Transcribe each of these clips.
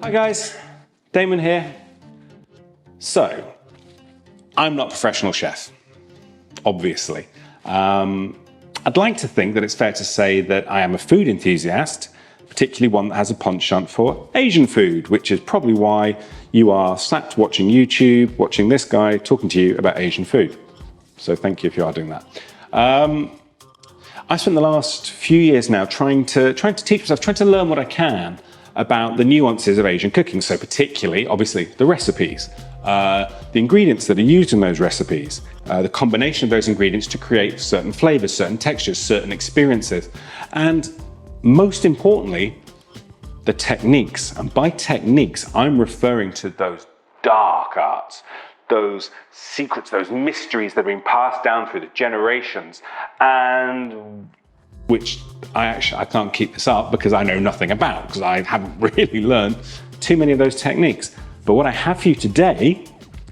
Hi guys, Damon here. So, I'm not a professional chef, obviously. I'd like to think that it's fair to say that I am a food enthusiast, particularly one that has a penchant for Asian food, which is probably why you are sat watching YouTube, watching this guy talking to you about Asian food. So thank you if you are doing that. I spent the last few years now trying to teach myself, trying to learn what I can about the nuances of Asian cooking. So particularly, obviously, the recipes, the ingredients that are used in those recipes, the combination of those ingredients to create certain flavors, certain textures, certain experiences. And most importantly, the techniques. And by techniques, I'm referring to those dark arts, those secrets, those mysteries that have been passed down through the generations, and which I can't keep this up because I know nothing about, because I haven't really learned too many of those techniques. But what I have for you today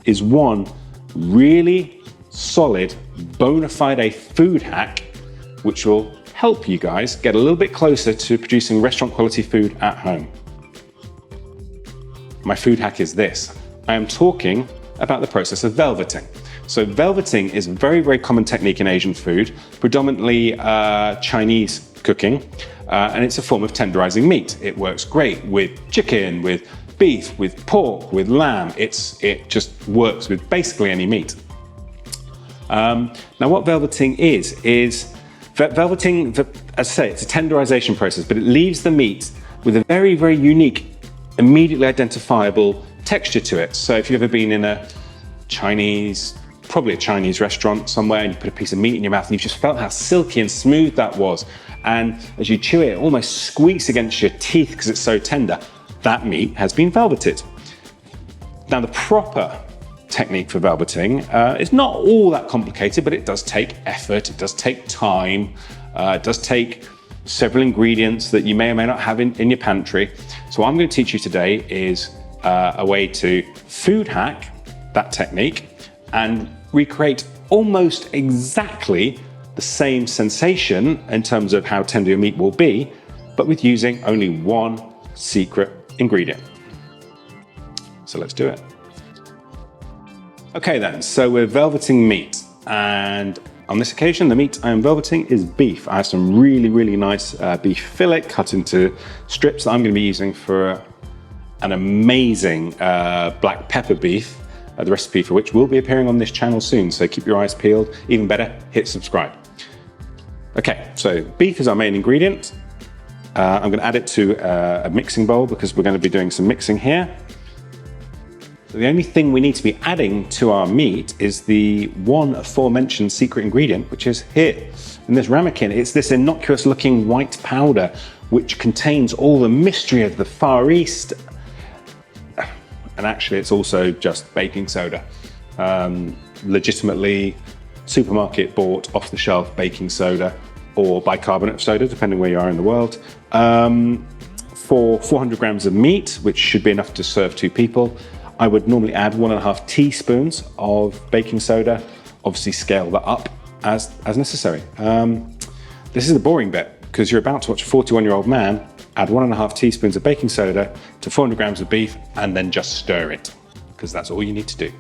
is one really solid, bona fide food hack, which will help you guys get a little bit closer to producing restaurant quality food at home. My food hack is this. I am talking about the process of velveting. So velveting is a very, very common technique in Asian food, predominantly Chinese cooking, and it's a form of tenderizing meat. It works great with chicken, with beef, with pork, with lamb. It just works with basically any meat. Now what velveting is velveting, as I say, it's a tenderization process, but it leaves the meat with a very, very unique, immediately identifiable texture to it. So if you've ever been in probably a Chinese restaurant somewhere, and you put a piece of meat in your mouth and you've just felt how silky and smooth that was. And as you chew it, it almost squeaks against your teeth because it's so tender. That meat has been velveted. Now the proper technique for velveting is not all that complicated, but it does take effort, it does take time, it does take several ingredients that you may or may not have in your pantry. So what I'm going to teach you today is a way to food hack that technique and recreate almost exactly the same sensation in terms of how tender your meat will be, but with using only one secret ingredient. So let's do it. Okay then, so we're velveting meat, and on this occasion the meat I am velveting is beef. I have some really, really nice beef fillet cut into strips that I'm going to be using for an amazing black pepper beef, the recipe for which will be appearing on this channel soon, so keep your eyes peeled. Even better, hit subscribe. Okay, so beef is our main ingredient. I'm going to add it to a mixing bowl because we're going to be doing some mixing here. So the only thing we need to be adding to our meat is the one aforementioned secret ingredient, which is here in this ramekin. It's this innocuous looking white powder which contains all the mystery of the Far East. And actually it's also just baking soda. Legitimately supermarket bought off the shelf baking soda or bicarbonate of soda, depending where you are in the world. For 400 grams of meat, which should be enough to serve 2 people, I would normally add 1.5 teaspoons of baking soda. Obviously scale that up as necessary. This is the boring bit, because you're about to watch a 41-year-old man add 1.5 teaspoons of baking soda to 400 grams of beef and then just stir it, because that's all you need to do.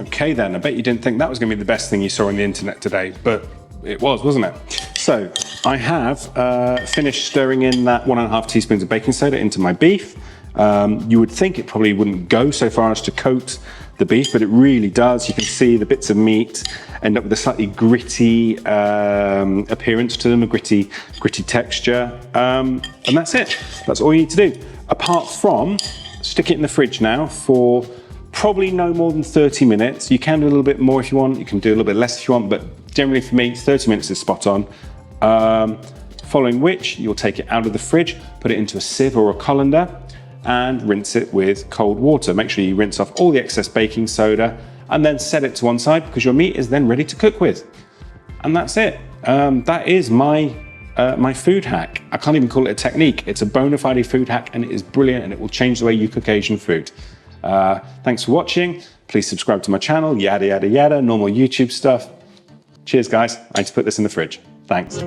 Okay then, I bet you didn't think that was going to be the best thing you saw on the internet today, but it was, wasn't it? So I have finished stirring in that 1.5 teaspoons of baking soda into my beef. You would think it probably wouldn't go so far as to coat the beef, but it really does. You can see the bits of meat end up with a slightly gritty appearance to them, a gritty texture, and that's it. That's all you need to do. Apart from stick it in the fridge now for probably no more than 30 minutes. You can do a little bit more if you want, you can do a little bit less if you want, but generally for me, 30 minutes is spot on. Following which, you'll take it out of the fridge, put it into a sieve or a colander, and rinse it with cold water. Make sure you rinse off all the excess baking soda, and then set it to one side because your meat is then ready to cook with. And that's it. That is my my food hack. I can't even call it a technique. It's a bona fide food hack, and it is brilliant, and it will change the way you cook Asian food. Thanks for watching. Please subscribe to my channel, yada, yada, yada, normal YouTube stuff. Cheers, guys. I need to put this in the fridge. Thanks.